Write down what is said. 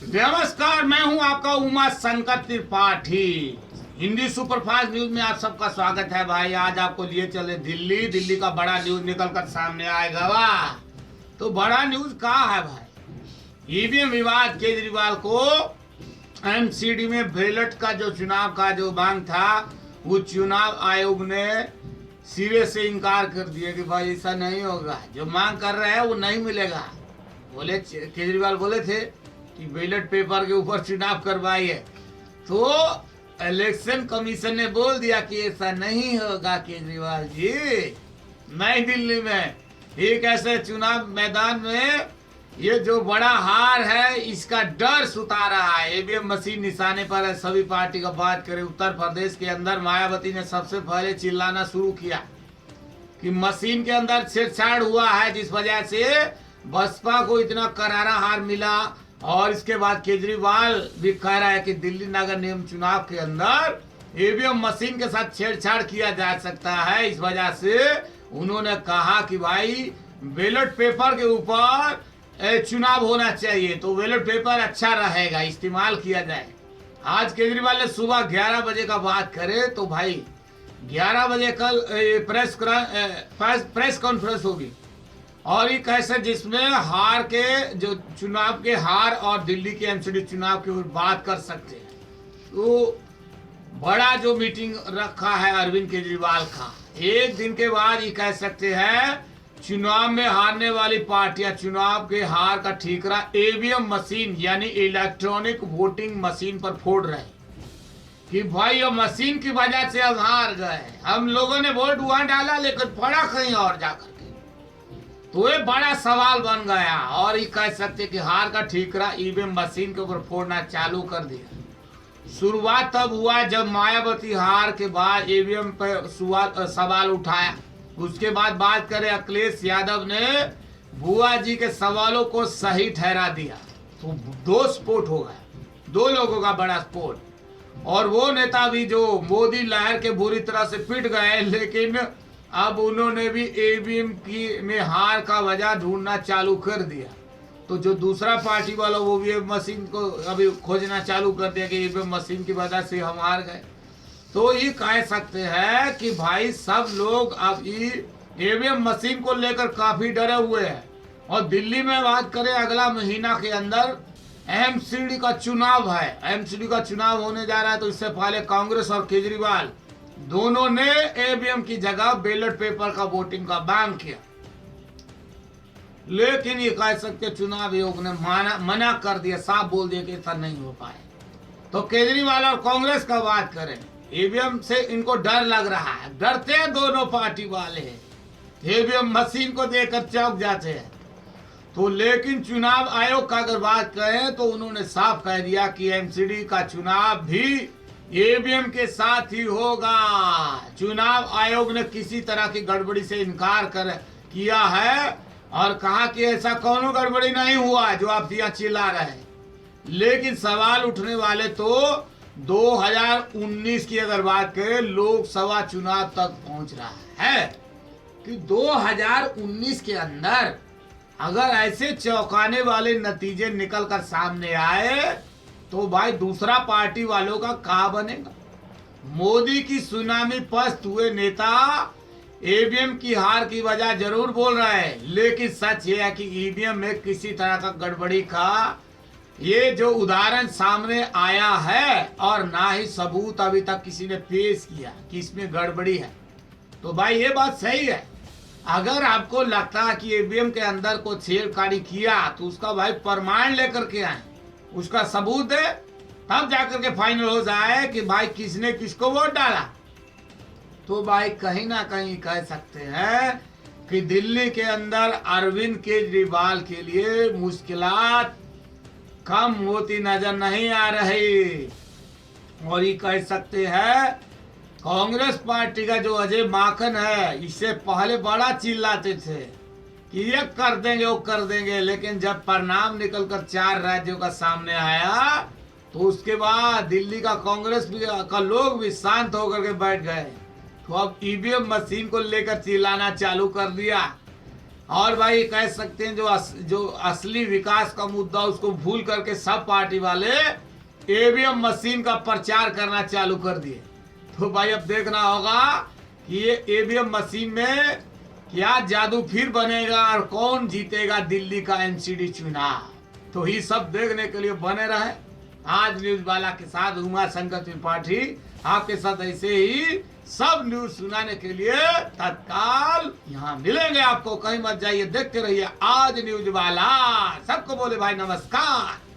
नमस्कार, मैं हूं आपका उमा शंकर त्रिपाठी। हिंदी सुपरफास्ट न्यूज में आप सबका स्वागत है भाई। आज आपको लिए चले दिल्ली का बड़ा न्यूज निकल कर सामने आएगा। वाह, तो बड़ा न्यूज कहा है भाई। ईवीएम विवाद, केजरीवाल को एमसीडी में बैलेट का जो चुनाव का जो मांग था, वो चुनाव आयोग ने सिरे से इनकार कर दिया कि भाई ऐसा नहीं होगा, जो मांग कर रहे हैं वो नहीं मिलेगा। बोले केजरीवाल बोले थे कि बैलेट पेपर के ऊपर चुनाव करवाइए, तो इलेक्शन कमीशन ने बोल दिया कि ऐसा नहीं होगा केजरीवाल जी। नई दिल्ली में एक ऐसे चुनाव मैदान में ये जो बड़ा हार है, इसका डर सुता रहा है। ईवीएम मशीन निशाने पर है। सभी पार्टी का बात करें, उत्तर प्रदेश के अंदर मायावती ने सबसे पहले चिल्लाना शुरू किया कि मशीन के अंदर छेड़छाड़ हुआ है, जिस वजह से बसपा को इतना करारा हार मिला। और इसके बाद केजरीवाल भी कह रहा है कि दिल्ली नगर निगम चुनाव के अंदर ईवीएम मशीन के साथ छेड़छाड़ किया जा सकता है। इस वजह से उन्होंने कहा कि भाई बैलेट पेपर के ऊपर चुनाव होना चाहिए, तो बैलेट पेपर अच्छा रहेगा, इस्तेमाल किया जाए। आज केजरीवाल ने सुबह 11 बजे का बात करें तो भाई 11 बजे कल प्रेस कॉन्फ्रेंस होगी, और ये कैसे जिसमें हार के जो चुनाव के हार और दिल्ली के एमसीडी चुनाव की बात कर सकते हैं। तो बड़ा जो मीटिंग रखा है अरविंद केजरीवाल का, एक दिन के बाद ये कह सकते हैं चुनाव में हारने वाली पार्टियां चुनाव के हार का ठीकरा ईवीएम मशीन यानी इलेक्ट्रॉनिक वोटिंग मशीन पर फोड़ रहे कि भाई ये मशीन की वजह से हम हार गए, हम लोगों ने वोट वहां डाला लेकिन पड़ा कहीं और जाकर। तो ये बड़ा सवाल बन गया, और ये कह सकते कि हार का ठीकरा ईवीएम मशीन के ऊपर फोड़ना चालू कर दिया। शुरुआत तब हुआ जब मायावती हार के बाद ईवीएम पर सवाल उठाया। उसके बाद बात करें, अखिलेश यादव ने बुआ जी के सवालों को सही ठहरा दिया, तो 2 स्फोट हो गया, 2 लोगों का बड़ा स्फोट। और वो नेता भी जो मोदी लहर के बुरी तरह से पिट गए, लेकिन अब उन्होंने भी ईवीएम की में हार का वजह ढूंढना चालू कर दिया। तो जो दूसरा पार्टी वाला वो भी मशीन को अभी खोजना चालू कर दिया कि ईवीएम मशीन की वजह से हम हार गए। तो ये कह सकते हैं कि भाई सब लोग अब ईवीएम मशीन को लेकर काफी डरे हुए हैं। और दिल्ली में बात करें, अगला महीना के अंदर एमसीडी का चुनाव है। एमसीडी का चुनाव होने जा रहा है, तो इससे पहले कांग्रेस और केजरीवाल दोनों ने ईवीएम की जगह बैलेट पेपर का वोटिंग का मांग किया, लेकिन ये कह सकते चुनाव आयोग ने मना कर दिया, साफ बोल दिया कि ऐसा नहीं हो पाए। तो केजरीवाल और कांग्रेस का बात करें, ईवीएम से इनको डर लग रहा है, डरते हैं दोनों पार्टी वाले हैं, ईवीएम मशीन को देखकर चौंक जाते हैं। तो लेकिन चुनाव आयोग का अगर बात करें तो उन्होंने साफ कह दिया कि एमसीडी का चुनाव भी ईवीएम के साथ ही होगा। चुनाव आयोग ने किसी तरह की गड़बड़ी से इनकार किया है और कहा कि ऐसा कोनो गड़बड़ी नहीं हुआ जो आप यहाँ चिल्ला रहे हैं। लेकिन सवाल उठने वाले तो 2019 की अगर बात करें, लोकसभा चुनाव तक पहुंच रहा है कि 2019 के अंदर अगर ऐसे चौंकाने वाले नतीजे निकल कर सामने आए तो भाई दूसरा पार्टी वालों का क्या बनेगा। मोदी की सुनामी पस्त हुए नेता ईवीएम की हार की वजह जरूर बोल रहे हैं, लेकिन सच ये है कि ईवीएम में किसी तरह का गड़बड़ी का ये जो उदाहरण सामने आया है, और ना ही सबूत अभी तक किसी ने पेश किया कि इसमें गड़बड़ी है। तो भाई ये बात सही है, अगर आपको लगता है कि ईवीएम के अंदर को छेड़खानी किया तो उसका भाई प्रमाण लेकर के आए, उसका सबूत दे, तब जाकर के फाइनल हो जाए कि भाई किसने किसको वोट डाला। तो भाई कहीं ना कहीं कह सकते हैं कि दिल्ली के अंदर अरविंद केजरीवाल के लिए मुश्किलात कम होती नजर नहीं आ रही। और ये कह सकते हैं कांग्रेस पार्टी का जो अजय माकन है, इससे पहले बड़ा चिल्लाते थे कि ये कर देंगे वो कर देंगे, लेकिन जब परिणाम निकलकर 4 राज्यों का सामने आया तो उसके बाद दिल्ली का कांग्रेस भी का लोग भी शांत होकर के बैठ गए। तो अब ईवीएम मशीन को लेकर चिल्लाना चालू कर दिया। और भाई कह सकते हैं जो असली विकास का मुद्दा उसको भूल करके सब पार्टी वाले ईवीएम मशीन का प्रचार करना चालू कर दिए। तो भाई अब देखना होगा कि ये ईवीएम मशीन में क्या जादू फिर बनेगा और कौन जीतेगा दिल्ली का एमसीडी चुनाव। तो ये सब देखने के लिए बने रहे आज न्यूज वाला के साथ। उमा शंकर त्रिपाठी आपके साथ ऐसे ही सब न्यूज सुनाने के लिए तत्काल यहाँ मिलेंगे आपको। कहीं मत जाइए, देखते रहिए आज न्यूज वाला। सबको बोले भाई नमस्कार।